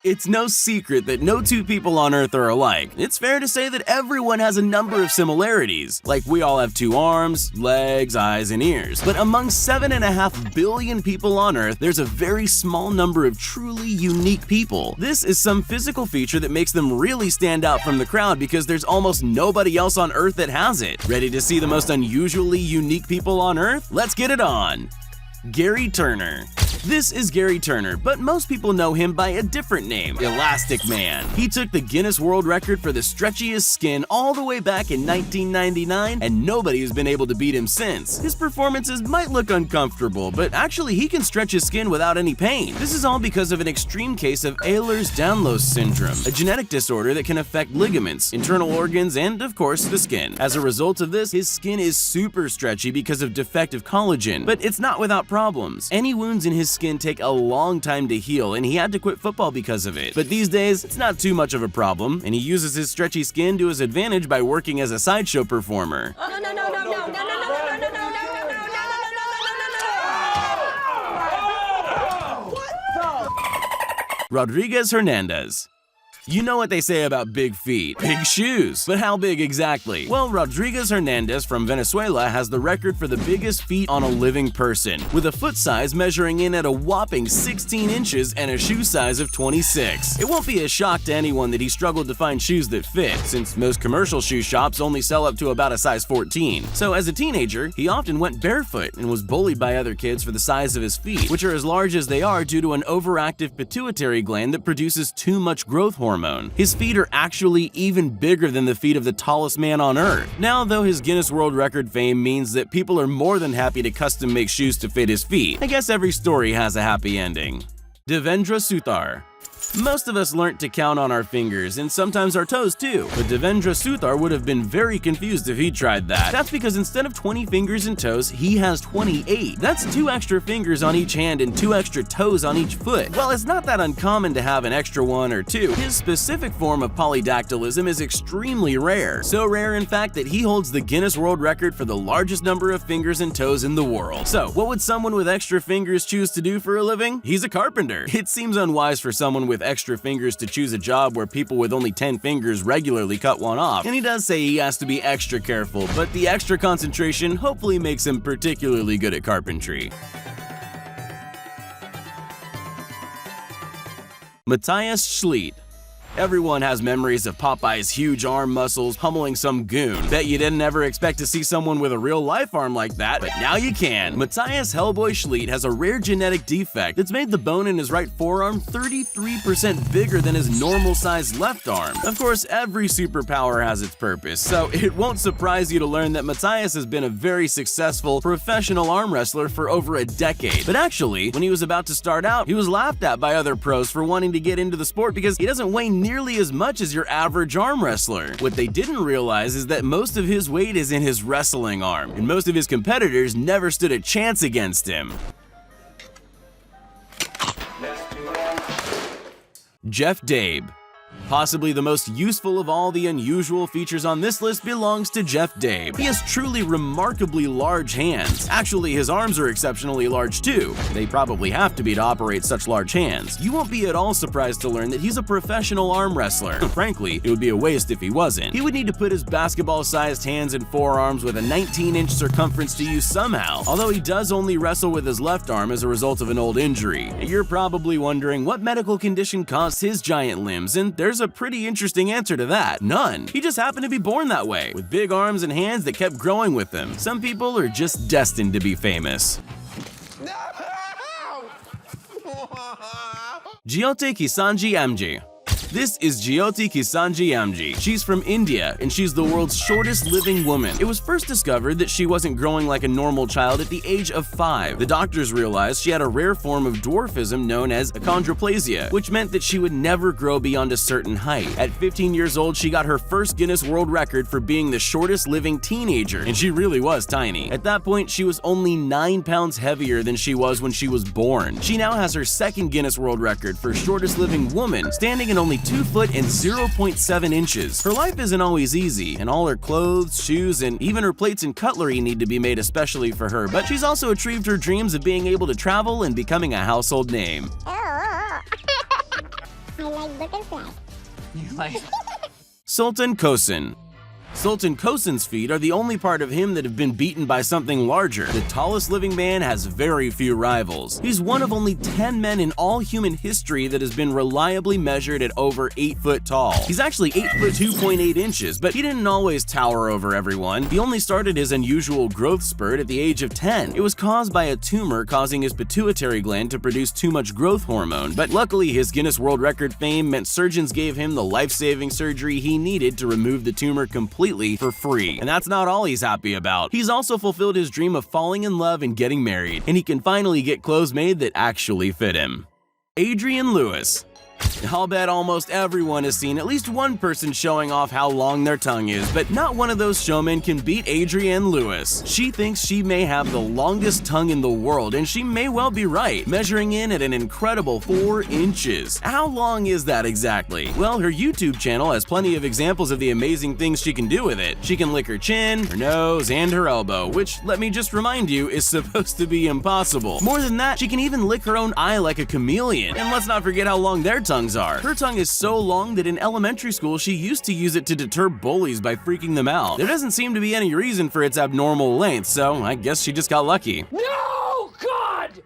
It's no secret that no two people on Earth are alike. It's fair to say that everyone has a number of similarities, like we all have 2 arms, legs, eyes, and ears. But among 7.5 billion people on Earth, there's a very small number of truly unique people. This is some physical feature that makes them really stand out from the crowd because there's almost nobody else on Earth that has it. Ready to see the most unusually unique people on Earth? Let's get it on! Gary Turner. This is Gary Turner, but most people know him by a different name, Elastic Man. He took the Guinness World Record for the stretchiest skin all the way back in 1999, and nobody has been able to beat him since. His performances might look uncomfortable, but actually he can stretch his skin without any pain. This is all because of an extreme case of Ehlers-Danlos syndrome, a genetic disorder that can affect ligaments, internal organs, and of course the skin. As a result of this, his skin is super stretchy because of defective collagen, but it's not without problems. Any wounds in his skin take a long time to heal, and he had to quit football because of it. But these days, it's not too much of a problem, and he uses his stretchy skin to his advantage by working as a sideshow performer. Rodriguez Hernandez. You know what they say about big feet, big shoes. But how big exactly? Well, Rodriguez Hernandez from Venezuela has the record for the biggest feet on a living person, with a foot size measuring in at a whopping 16 inches and a shoe size of 26. It won't be a shock to anyone that he struggled to find shoes that fit, since most commercial shoe shops only sell up to about a size 14. So as a teenager, he often went barefoot and was bullied by other kids for the size of his feet, which are as large as they are due to an overactive pituitary gland that produces too much growth hormone. His feet are actually even bigger than the feet of the tallest man on Earth. Now, though his Guinness World Record fame means that people are more than happy to custom make shoes to fit his feet, I guess every story has a happy ending. Devendra Suthar. Most of us learnt to count on our fingers and sometimes our toes too, but Devendra Suthar would have been very confused if he tried that. That's because instead of 20 fingers and toes, he has 28. That's 2 extra fingers on each hand and 2 extra toes on each foot. While it's not that uncommon to have an extra 1 or 2, his specific form of polydactylism is extremely rare. So rare, in fact, that he holds the Guinness World Record for the largest number of fingers and toes in the world. So, what would someone with extra fingers choose to do for a living? He's a carpenter. It seems unwise for someone with extra fingers to choose a job where people with only 10 fingers regularly cut one off, and he does say he has to be extra careful, but the extra concentration hopefully makes him particularly good at carpentry. Matthias Schliet. Everyone has memories of Popeye's huge arm muscles pummeling some goon. Bet you didn't ever expect to see someone with a real-life arm like that, but now you can. Matthias Hellboy Schliet has a rare genetic defect that's made the bone in his right forearm 33% bigger than his normal-sized left arm. Of course, every superpower has its purpose, so it won't surprise you to learn that Matthias has been a very successful professional arm wrestler for over a decade. But actually, when he was about to start out, he was laughed at by other pros for wanting to get into the sport because he doesn't weigh nearly as much as your average arm wrestler. What they didn't realize is that most of his weight is in his wrestling arm, and most of his competitors never stood a chance against him. Jeff Dabe. Possibly the most useful of all the unusual features on this list belongs to Jeff Dabe. He has truly remarkably large hands. Actually, his arms are exceptionally large too. They probably have to be to operate such large hands. You won't be at all surprised to learn that he's a professional arm wrestler. Frankly, it would be a waste if he wasn't. He would need to put his basketball-sized hands and forearms with a 19-inch circumference to use somehow, although he does only wrestle with his left arm as a result of an old injury. You're probably wondering what medical condition caused his giant limbs, and there's a pretty interesting answer to that. None. He just happened to be born that way, with big arms and hands that kept growing with him. Some people are just destined to be famous. Jyoti Kisanji Amji. This is Jyoti Kisanji Amji. She's from India, and she's the world's shortest living woman. It was first discovered that she wasn't growing like a normal child at the age of 5. The doctors realized she had a rare form of dwarfism known as achondroplasia, which meant that she would never grow beyond a certain height. At 15 years old, she got her first Guinness World Record for being the shortest living teenager, and she really was tiny. At that point, she was only 9 pounds heavier than she was when she was born. She now has her second Guinness World Record for shortest living woman, standing at only 2 foot and 0.7 inches. Her life isn't always easy, and all her clothes, shoes, and even her plates and cutlery need to be made especially for her, but she's also achieved her dreams of being able to travel and becoming a household name. I like butterflies. You like... Sultan Kosin. Sultan Kosin's feet are the only part of him that have been beaten by something larger. The tallest living man has very few rivals. He's one of only 10 men in all human history that has been reliably measured at over 8 foot tall. He's actually 8 foot 2.8 inches, but he didn't always tower over everyone. He only started his unusual growth spurt at the age of 10. It was caused by a tumor causing his pituitary gland to produce too much growth hormone, but luckily his Guinness World Record fame meant surgeons gave him the life-saving surgery he needed to remove the tumor completely for free. And that's not all he's happy about. He's also fulfilled his dream of falling in love and getting married, and he can finally get clothes made that actually fit him. Adrian Lewis. I'll bet almost everyone has seen at least one person showing off how long their tongue is, but not one of those showmen can beat Adrienne Lewis. She thinks she may have the longest tongue in the world, and she may well be right, measuring in at an incredible 4 inches. How long is that exactly? Well, her YouTube channel has plenty of examples of the amazing things she can do with it. She can lick her chin, her nose, and her elbow, which, let me just remind you, is supposed to be impossible. More than that, she can even lick her own eye like a chameleon. And let's not forget how long their tongues are. Her tongue is so long that in elementary school she used to use it to deter bullies by freaking them out. There doesn't seem to be any reason for its abnormal length, so I guess she just got lucky. No, God!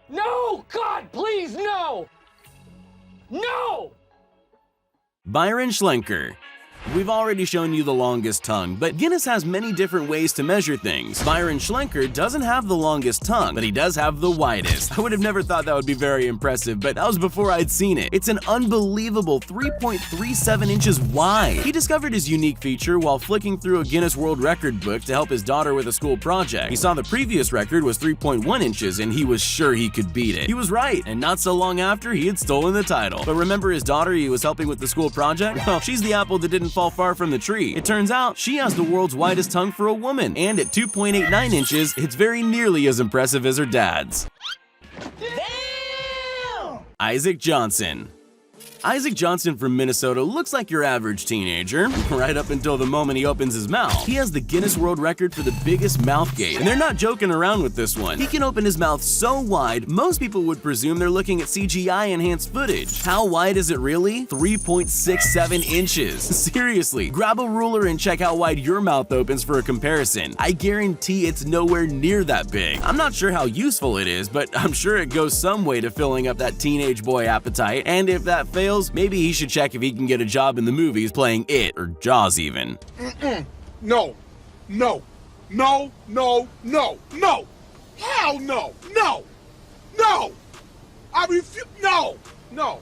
No, God, please, no! No! Byron Schlenker. We've already shown you the longest tongue, but Guinness has many different ways to measure things. Byron Schlenker doesn't have the longest tongue, but he does have the widest. I would have never thought that would be very impressive, but that was before I'd seen it. It's an unbelievable 3.37 inches wide. He discovered his unique feature while flicking through a Guinness World Record book to help his daughter with a school project. He saw the previous record was 3.1 inches, and he was sure he could beat it. He was right, and not so long after, he had stolen the title. But remember his daughter he was helping with the school project? Well, she's the apple that didn't fall far from the tree. It turns out she has the world's widest tongue for a woman, and at 2.89 inches, it's very nearly as impressive as her dad's. Damn! Isaac Johnson. Isaac Johnson from Minnesota looks like your average teenager, right up until the moment he opens his mouth. He has the Guinness World Record for the biggest mouth gape, and they're not joking around with this one. He can open his mouth so wide, most people would presume they're looking at CGI-enhanced footage. How wide is it really? 3.67 inches. Seriously, grab a ruler and check how wide your mouth opens for a comparison. I guarantee it's nowhere near that big. I'm not sure how useful it is, but I'm sure it goes some way to filling up that teenage boy appetite, and if that fails, maybe he should check if he can get a job in the movies playing It or Jaws even. No. No. No. No. No. No. Hell no. No. No. I refuse. No. No.